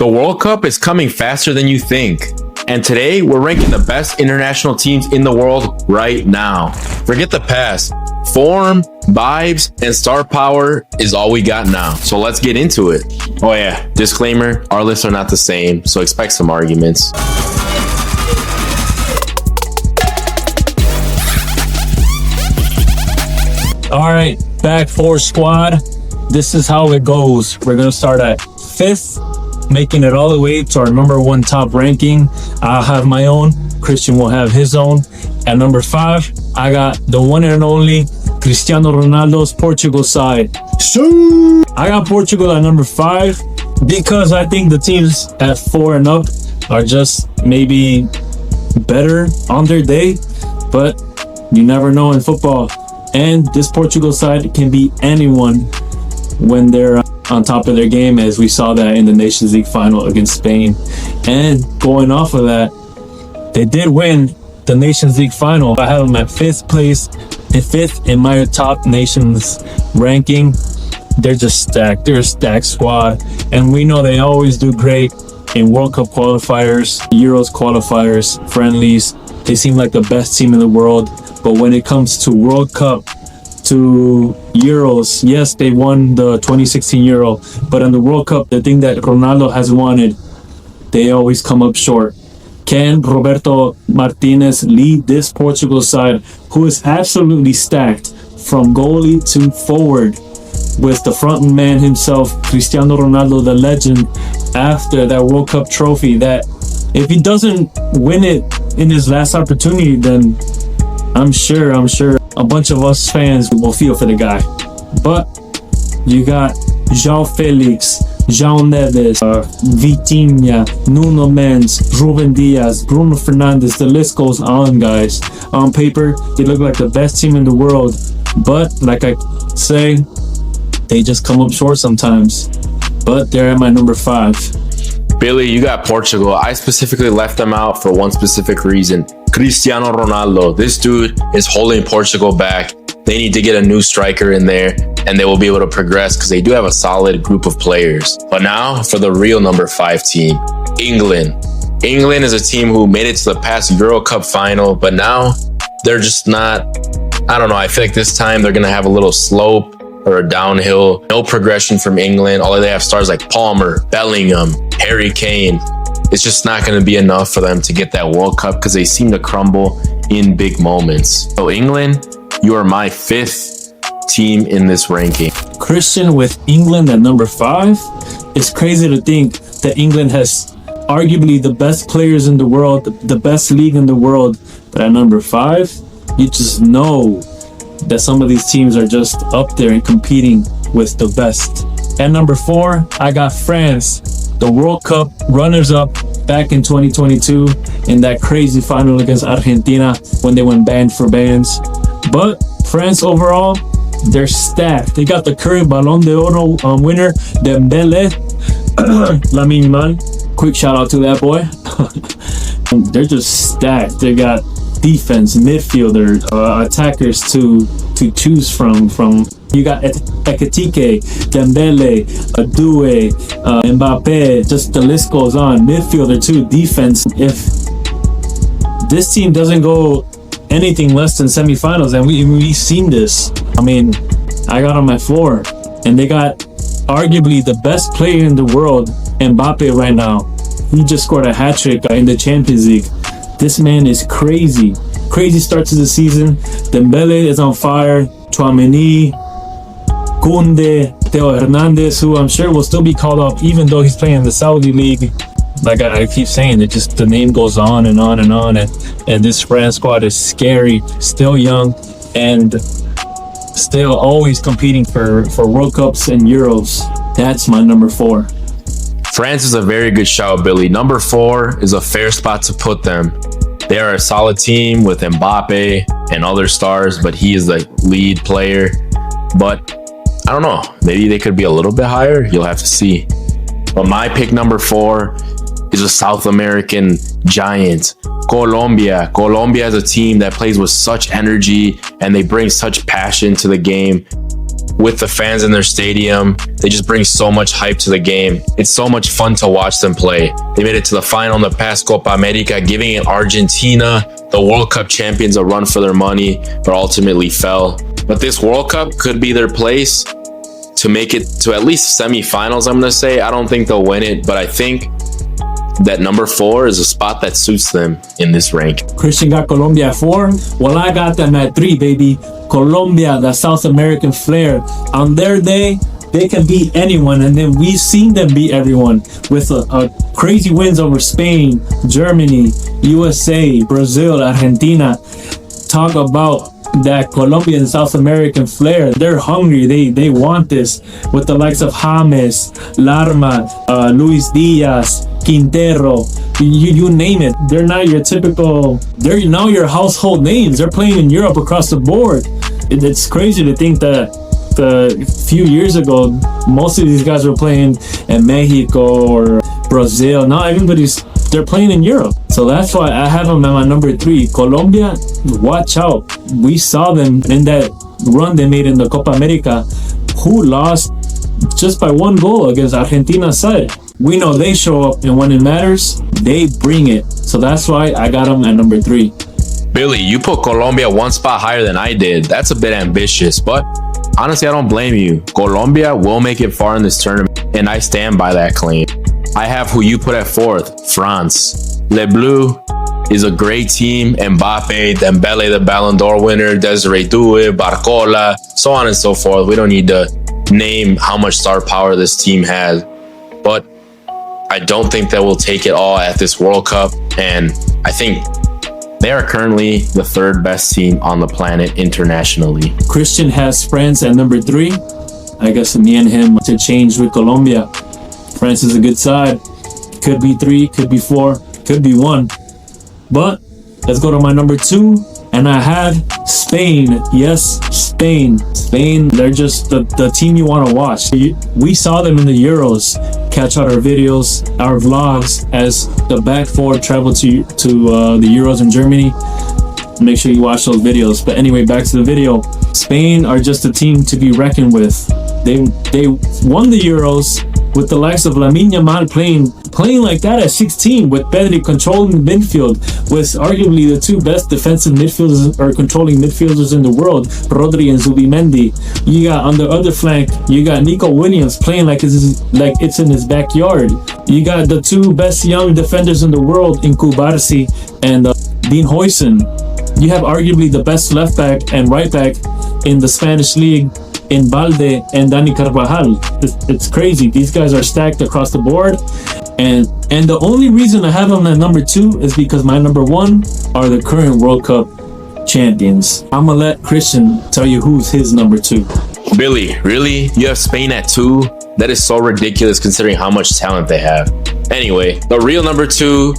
The World Cup is coming faster than you think. And today, we're ranking the best international teams in the world right now. Forget the past. Form, vibes, and star power is all we got now. So let's get into it. Oh yeah, disclaimer, our lists are not the same, so expect some arguments. All right, back four squad. This is how it goes. We're going to start at 5th, making it all the way to our number 1 top ranking. I'll have my own. Christian will have his own. At number 5, I got the one and only Cristiano Ronaldo's Portugal side. I got Portugal at number 5 because I think the teams at 4 and up are just maybe better on their day, but you never know in football. And this Portugal side can beat anyone when they're on top of their game, as we saw that in the Nations League final against Spain. And going off of that, they did win the Nations League final. I have them at 5th place, and 5th in my top nations ranking. They're just stacked. They're a stacked squad, and we know they always do great in World Cup qualifiers, Euros qualifiers, friendlies. They seem like the best team in the world. But when it comes to World Cup, to Euros, yes, they won the 2016 Euro, but in the World Cup, the thing that Ronaldo has wanted, they always come up short. Can Roberto Martinez lead this Portugal side, who is absolutely stacked from goalie to forward, with the front man himself, Cristiano Ronaldo, the legend, after that World Cup trophy, that if he doesn't win it in his last opportunity, then I'm sure a bunch of us fans will feel for the guy. But you got João Felix, João Neves, Vitinha, Nuno Mendes, Ruben Diaz, Bruno Fernandes. The list goes on, guys. On paper, they look like the best team in the world. But like I say, they just come up short sometimes. But they're at my number 5. Billy, you got Portugal. I specifically left them out for one specific reason. Cristiano Ronaldo. This dude is holding Portugal back. They need to get a new striker in there, and they will be able to progress because they do have a solid group of players. But now for the real number 5 team, England. England is a team who made it to the past Euro Cup final, but now they're just not, I don't know, I feel like this time they're going to have a little slope or a downhill. No progression from England. Although they have stars like Palmer, Bellingham, Harry Kane. It's just not going to be enough for them to get that World Cup because they seem to crumble in big moments. So England, you are my 5th team in this ranking. Christian with England at number 5. It's crazy to think that England has arguably the best players in the world, the best league in the world. But at number 5, you just know that some of these teams are just up there and competing with the best. At number 4, I got France, the World Cup runners-up back in 2022 in that crazy final against Argentina when they went band for bands. But France overall, they're stacked. They got the current Ballon d'Or winner, Dembele, Lamin Yamal. Quick shout out to that boy. They're just stacked. They got defense, midfielder, attackers to choose from. You got Ekitike, Dembele, Adue, Mbappé, just the list goes on. Midfielder too, defense. If this team doesn't go anything less than semifinals, and we've seen this. I mean, I got them at 4, and they got arguably the best player in the world, Mbappé, right now. He just scored a hat trick in the Champions League. This man is crazy. Crazy start to the season. Dembele is on fire. Tchouaméni, Koundé, Theo Hernandez, who I'm sure will still be called up even though he's playing in the Saudi League. Like I keep saying, it just, the name goes on and on and on. And this France squad is scary, still young, and still always competing for World Cups and Euros. That's my number 4. France is a very good shout, Billy. Number 4 is a fair spot to put them. They are a solid team with Mbappé and other stars, but he is the lead player. But I don't know, maybe they could be a little bit higher. You'll have to see. But my pick number 4 is a South American giant, Colombia. Colombia is a team that plays with such energy and they bring such passion to the game. with the fans in their stadium. They just bring so much hype to the game. It's so much fun to watch them play. They made it to the final in the past Copa America, giving Argentina, the World Cup champions, a run for their money, but ultimately fell. But this World Cup could be their place to make it to at least semifinals, I'm going to say. I don't think they'll win it, but I think that number 4 is a spot that suits them in this rank. Christian got Colombia at 4. Well, I got them at 3, baby. Colombia, the South American flair. On their day, they can beat anyone, and then we've seen them beat everyone with a crazy wins over Spain, Germany, USA, Brazil, Argentina. Talk about that Colombian South American flair. They're hungry. They want this with the likes of James, Larma, Luis Diaz, Quintero, you name it. They're not your typical, they're now your household names. They're playing in Europe across the board. It's crazy to think that a few years ago, most of these guys were playing in Mexico or Brazil. Now they're playing in Europe. So that's why I have them at my number 3. Colombia, watch out. We saw them in that run they made in the Copa America, who lost just by 1 goal against Argentina's side. We know they show up, and when it matters, they bring it. So that's why I got them at number 3. Billy, you put Colombia 1 spot higher than I did. That's a bit ambitious, but honestly, I don't blame you. Colombia will make it far in this tournament, and I stand by that claim. I have who you put at 4th, France. Les Bleus is a great team. Mbappé, Dembele, the Ballon d'Or winner, Desiree Doué, Barcola, so on and so forth. We don't need to name how much star power this team has, but I don't think that we'll take it all at this World Cup, and I think they are currently the 3rd best team on the planet internationally. Christian has France at number 3. I guess me and him to change with Colombia. France is a good side. Could be 3, could be 4, could be 1. But let's go to my number 2. And I had Spain. Yes, Spain. Spain, they're just the team you want to watch. We saw them in the Euros. Catch out our videos, our vlogs as the back 4 traveled to the Euros in Germany. Make sure you watch those videos. But anyway, back to the video. Spain are just a team to be reckoned with. They won the Euros with the likes of Lamin Yamal playing like that at 16, with Pedri controlling the midfield, with arguably the 2 best defensive midfielders or controlling midfielders in the world, Rodri and Zubimendi. You got on the other flank, you got Nico Williams playing like it's in his backyard. You got the 2 best young defenders in the world in Kubarsi and Dean Huijsen. You have arguably the best left back and right back in the Spanish league in Balde and Dani Carvajal. It's crazy. These guys are stacked across the board, and the only reason I have them at number 2 is because my number 1 are the current World Cup champions. I'm gonna let Christian tell you who's his number 2. Billy, really? You have Spain at 2? That is so ridiculous considering how much talent they have. Anyway, the real number 2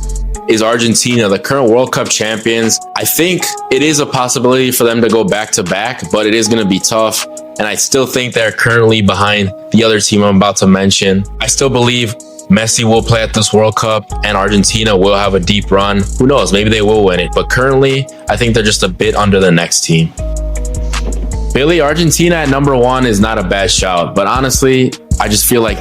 is Argentina, the current World Cup champions. I think it is a possibility for them to go back to back, but it is going to be tough. And I still think they're currently behind the other team I'm about to mention. I still believe Messi will play at this World Cup and Argentina will have a deep run. Who knows? Maybe they will win it. But currently, I think they're just a bit under the next team. Billy, Argentina at number 1 is not a bad shout. But honestly, I just feel like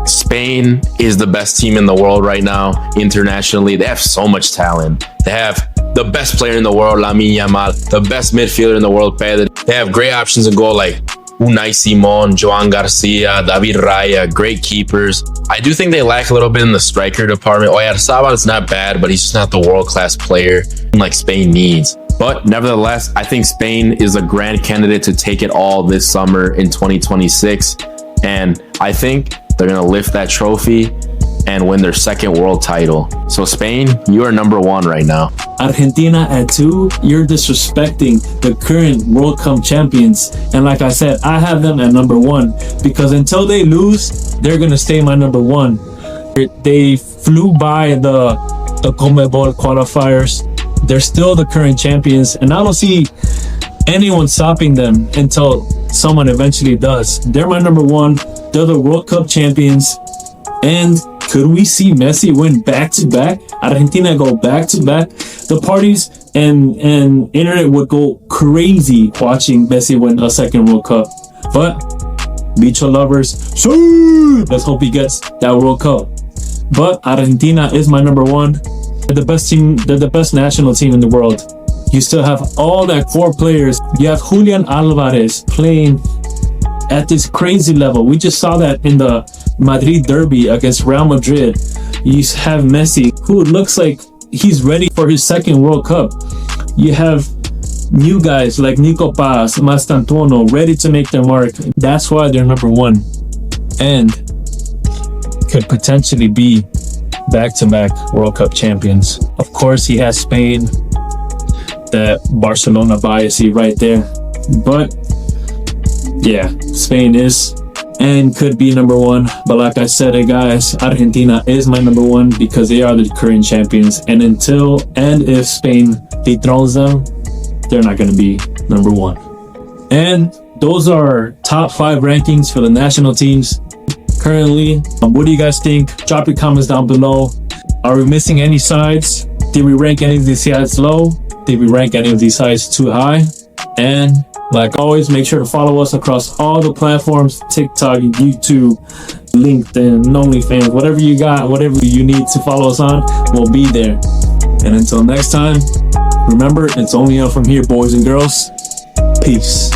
Spain is the best team in the world right now internationally. They have so much talent. They have the best player in the world, Lamin Yamal, the best midfielder in the world, Pedri. They have great options in goal like Unai Simon, Joan Garcia, David Raya, great keepers. I do think they lack a little bit in the striker department. Oyarzabal is not bad, but he's just not the world-class player like Spain needs. But nevertheless, I think Spain is a grand candidate to take it all this summer in 2026. And I think they're going to lift that trophy and win their 2nd world title. So Spain, you are number 1 right now. Argentina at 2, you're disrespecting the current World Cup champions. And like I said, I have them at number 1 because until they lose, they're going to stay my number 1. They flew by the CONMEBOL qualifiers. They're still the current champions, and I don't see anyone stopping them until someone eventually does. They're my number 1. They're the World Cup champions. And could we see Messi win back-to-back? Argentina go back-to-back? The parties and internet would go crazy watching Messi win a 2nd World Cup. But Bicho lovers, let's hope he gets that World Cup. But Argentina is my number one. They're the best team. They're the best national team in the world. You still have all that core players. You have Julián Álvarez playing at this crazy level. We just saw that in the Madrid derby against Real Madrid. You have Messi, who looks like he's ready for his second World Cup. You have new guys like Nico Paz, Mastantuono, ready to make their mark. That's why they're number one. And could potentially be back-to-back World Cup champions. Of course, he has Spain, that Barcelona bias right there. But yeah, Spain is and could be number one. But like I said, guys, Argentina is my number one because they are the current champions. And if Spain dethrones them, they're not going to be number one. And those are top 5 rankings for the national teams currently. What do you guys think? Drop your comments down below. Are we missing any sides? Did we rank any of these sides low? Did we rank any of these sides too high? And like always, make sure to follow us across all the platforms: TikTok, YouTube, LinkedIn, OnlyFans, whatever you got, whatever you need to follow us on, we'll be there. And until next time, remember, it's only up from here, boys and girls. Peace.